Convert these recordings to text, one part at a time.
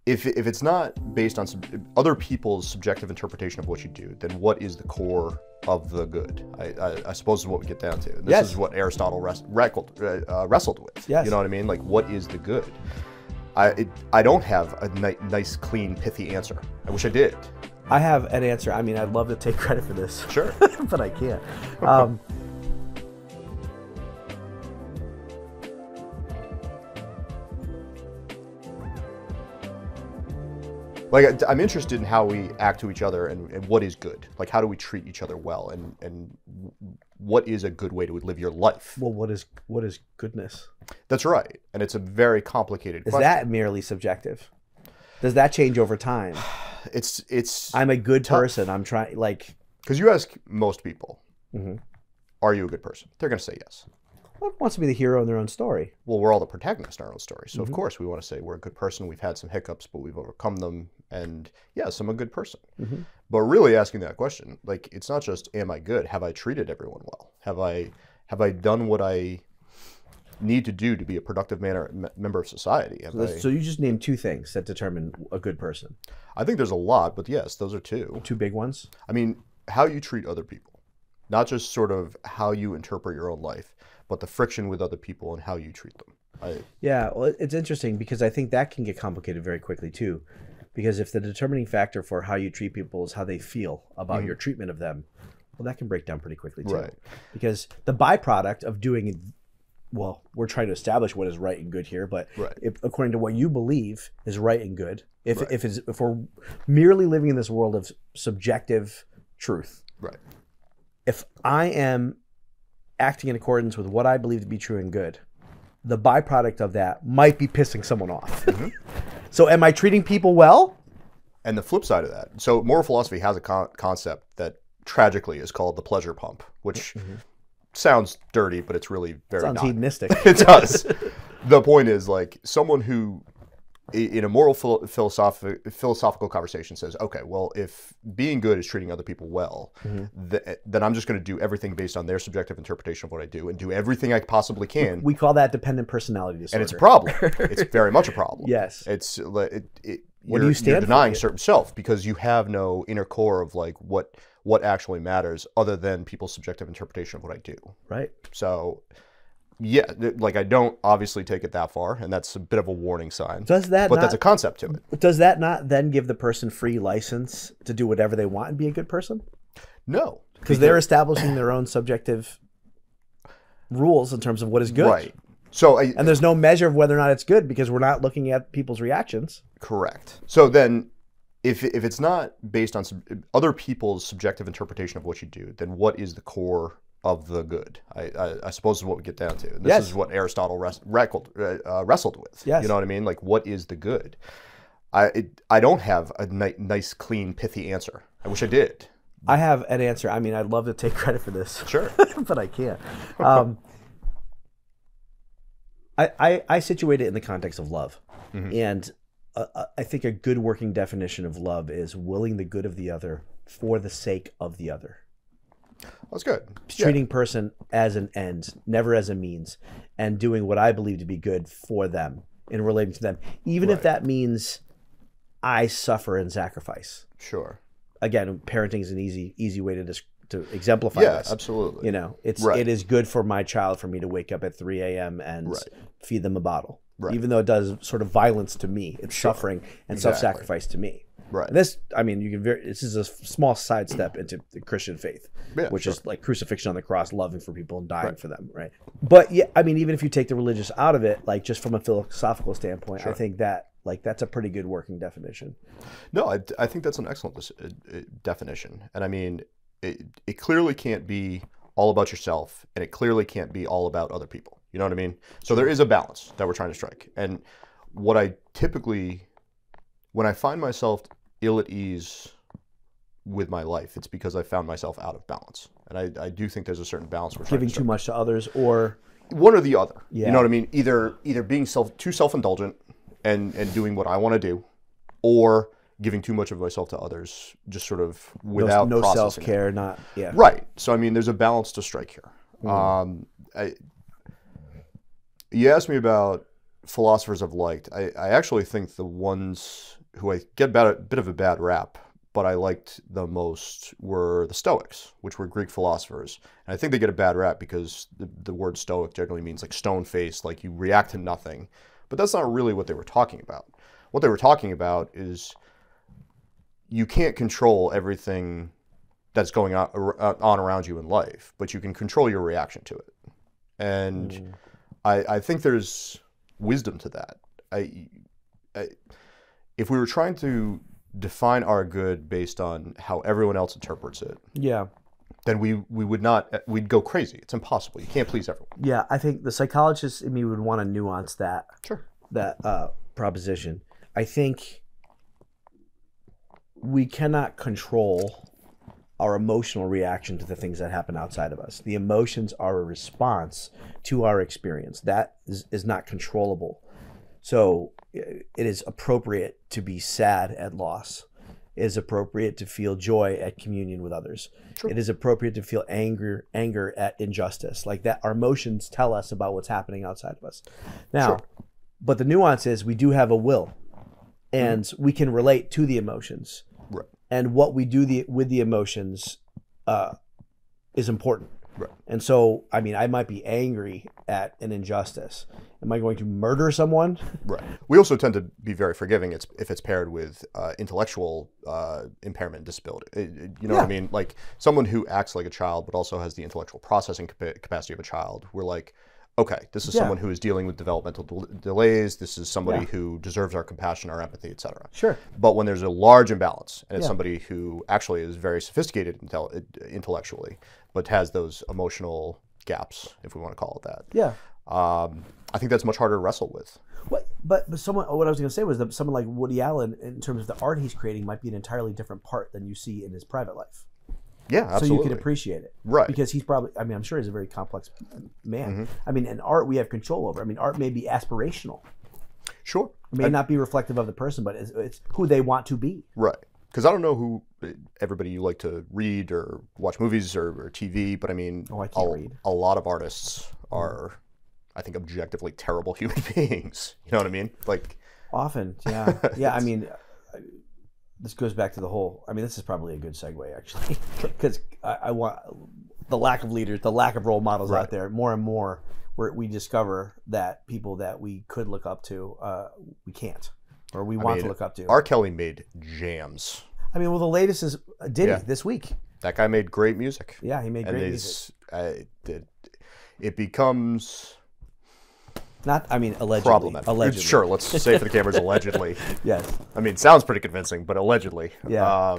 if it's not based on other people's subjective interpretation of what you do, then what is the core of the good? I suppose is what we get down to. And this is what Aristotle wrestled with. Yes. You know what I mean? Like, what is the good? I don't have a nice, clean, pithy answer. I wish I did. I have an answer. I mean, I'd love to take credit for this. Sure. But I can't. Like, I'm interested in how we act to each other and what is good. Like, how do we treat each other well, and what is a good way to live your life? Well, what is goodness? That's right, and it's a very complicated question. Is that merely subjective? Does that change over time? It's. I'm a good tough. person. I'm trying, like. Because you ask most people, are you a good person? They're going to say yes. Everyone wants to be the hero in their own story. Well, we're all the protagonists in our own story. So, of course, we want to say we're a good person. We've had some hiccups, but we've overcome them. And, yes, I'm a good person. But really asking that question, like, it's not just, am I good? Have I treated everyone well? Have I done what I need to do to be a productive member of society? So you just named two things that determine a good person. I think there's a lot, but yes, those are two. Two big ones? I mean, how you treat other people. Not just sort of how you interpret your own life, but the friction with other people and how you treat them. Yeah, well, it's interesting because I think that can get complicated very quickly too. Because if the determining factor for how you treat people is how they feel about your treatment of them, well, that can break down pretty quickly too. Right. Because the byproduct of doing, well, we're trying to establish what is right and good here, but according to what you believe is right and good, if we're merely living in this world of subjective truth, if I am acting in accordance with what I believe to be true and good, the byproduct of that might be pissing someone off. So am I treating people well? And the flip side of that, so moral philosophy has a concept that tragically is called the pleasure pump, which sounds dirty, but it's really very Sounds hedonistic. It does. The point is, like, someone who in a moral philosophical conversation says, okay, well, if being good is treating other people well, then I'm just going to do everything based on their subjective interpretation of what I do and do everything I possibly can. We call that dependent personality disorder. And it's a problem. It's very much a problem. Yes. It's What do you stand you're denying for? certain self because you have no inner core of like what actually matters other than people's subjective interpretation of what I do. Right. So, yeah, like I don't obviously take it that far, and that's a bit of a warning sign. Does that? But that's a concept to it. Does that not then give the person free license to do whatever they want and be a good person? No, because they're establishing their own subjective rules in terms of what is good. Right. So, and there's no measure of whether or not it's good because we're not looking at people's reactions. Correct. So then, if it's not based on other people's subjective interpretation of what you do, then what is the core of the good? I suppose is what we get down to. And this is what Aristotle wrestled with. Yes. You know what I mean? Like, what is the good? I don't have a nice, clean, pithy answer. I wish I did. I have an answer. I mean, I'd love to take credit for this. Sure. But I can't. I situate it in the context of love. And I think a good working definition of love is willing the good of the other for the sake of the other. That's good. Treating person as an end, never as a means, and doing what I believe to be good for them and relating to them, even if that means I suffer and sacrifice. Sure. Again, parenting is an easy way to exemplify this. Yeah, absolutely. You know, it is good for my child for me to wake up at 3 a.m. and feed them a bottle. Right. Even though it does sort of violence to me, it's suffering and self-sacrifice to me. Right. And this, I mean, this is a small sidestep into the Christian faith, which is like crucifixion on the cross, loving for people and dying for them, right? But yeah, I mean, even if you take the religious out of it, like just from a philosophical standpoint, I think that that's a pretty good working definition. No, I think that's an excellent definition, and I mean, it clearly can't be all about yourself, and it clearly can't be all about other people. You know what I mean? So there is a balance that we're trying to strike. And what I typically, when I find myself ill at ease with my life, it's because I found myself out of balance. And I do think there's a certain balance we're trying giving to strike. too much to others, or one or the other. Yeah. You know what I mean? Either being too self-indulgent and doing what I want to do, or giving too much of myself to others, just sort of without no processing self-care, it. Right. So I mean, there's a balance to strike here. You asked me about philosophers I've liked, I actually think the ones who I get a bit of a bad rap, but I liked the most were the Stoics, which were Greek philosophers. And I think they get a bad rap because the word Stoic generally means like stone-faced, like you react to nothing. But that's not really what they were talking about. What they were talking about is you can't control everything that's going on around you in life, but you can control your reaction to it. And I think there's wisdom to that. If we were trying to define our good based on how everyone else interprets it, then we'd go crazy. It's impossible. You can't please everyone. Yeah, I think the psychologist in me would want to nuance that. Sure. That proposition. I think we cannot control our emotional reaction to the things that happen outside of us. The emotions are a response to our experience. That is not controllable. So it is appropriate to be sad at loss. It is appropriate to feel joy at communion with others. Sure. It is appropriate to feel anger at injustice. Like that, our emotions tell us about what's happening outside of us. Now, sure. But the nuance is we do have a will, and we can relate to the emotions. Right. And what we do with the emotions is important. Right. And so, I mean, I might be angry at an injustice. Am I going to murder someone? Right. We also tend to be very forgiving if it's paired with intellectual impairment and disability. You know what I mean? Like someone who acts like a child but also has the intellectual processing capacity of a child. We're like, okay, this is someone who is dealing with developmental delays. This is somebody who deserves our compassion, our empathy, etc. Sure. But when there's a large imbalance, and it's somebody who actually is very sophisticated intellectually, but has those emotional gaps, if we want to call it that. Yeah. I think that's much harder to wrestle with. But what I was going to say was that someone like Woody Allen, in terms of the art he's creating, might be an entirely different part than you see in his private life. Yeah, absolutely. So you can appreciate it. Right. Because he's probably, I mean, I'm sure he's a very complex man. I mean, and art we have control over. I mean, art may be aspirational. Sure. It may not be reflective of the person, but it's who they want to be. Right. Because I don't know who everybody you like to read or watch movies or TV, but I mean, I can't read. A lot of artists are, I think, objectively terrible human beings. You know what I mean? Like often, yeah. Yeah, I mean, this goes back to the whole, I mean, this is probably a good segue, actually, because I want the lack of leaders, the lack of role models out there, more and more, where we discover that people that we could look up to, we can't, or we want to look up to. R. Kelly made jams. I mean, well, the latest is Diddy this week. That guy made great music. Yeah, he made great music. It becomes... Not, I mean, allegedly. Problematic. Allegedly. Sure, let's say for the cameras, allegedly. Yes. I mean, it sounds pretty convincing, but allegedly. Yeah.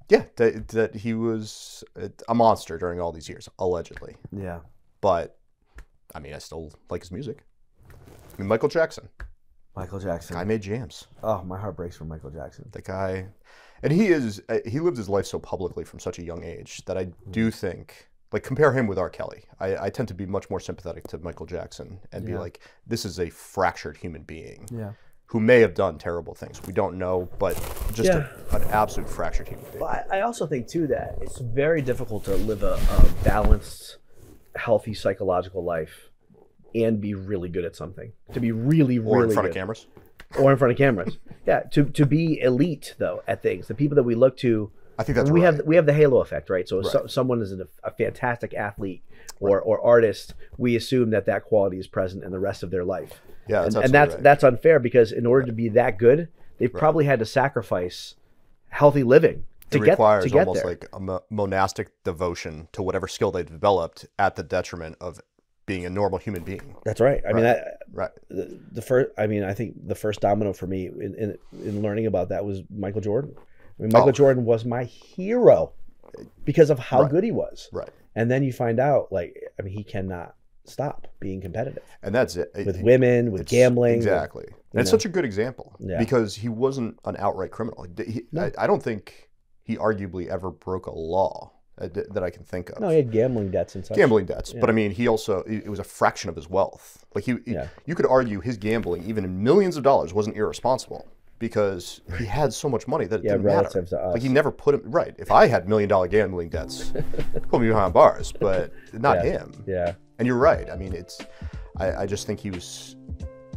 That he was a monster during all these years, allegedly. Yeah. But, I mean, I still like his music. I mean, Michael Jackson. Michael Jackson. Guy made jams. Oh, my heart breaks for Michael Jackson. The guy, and he lived his life so publicly from such a young age that I do think, like, compare him with R. Kelly. I tend to be much more sympathetic to Michael Jackson and be like, this is a fractured human being who may have done terrible things. We don't know, but just an absolute fractured human being. But I also think, too, that it's very difficult to live a balanced, healthy psychological life and be really good at something. To be really, really Or in front good. of cameras. Or in front of cameras. Yeah, to be elite, though, at things. The people that we look to... I think that's we have the halo effect, right? So if someone is a fantastic athlete or artist, we assume that quality is present in the rest of their life. Yeah, and that's unfair because in order to be that good, they've probably had to sacrifice healthy living to get almost there. Like a monastic devotion to whatever skill they developed at the detriment of being a normal human being. That's right. I mean, the first. I mean, I think the first domino for me in learning about that was Michael Jordan. I mean, Michael Jordan was my hero because of how good he was. Right. And then you find out, like, I mean, he cannot stop being competitive. And that's it. With women, with gambling. Exactly. And it's such a good example because he wasn't an outright criminal. I don't think he arguably ever broke a law that I can think of. No, he had gambling debts and such. Gambling debts. Yeah. But I mean, he also, it was a fraction of his wealth. Like you could argue his gambling, even in millions of dollars, wasn't irresponsible. Because he had so much money that it didn't matter. To us. Like he never put him right. If I had $1 million gambling debts, put me behind bars, but not him. Yeah. And you're right. I mean, I just think he was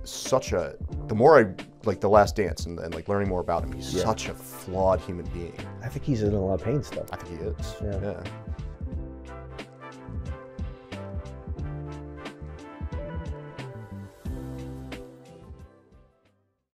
such a, the more I like The Last Dance and like learning more about him, he's such a flawed human being. I think he's in a lot of pain still. I think he is. Yeah.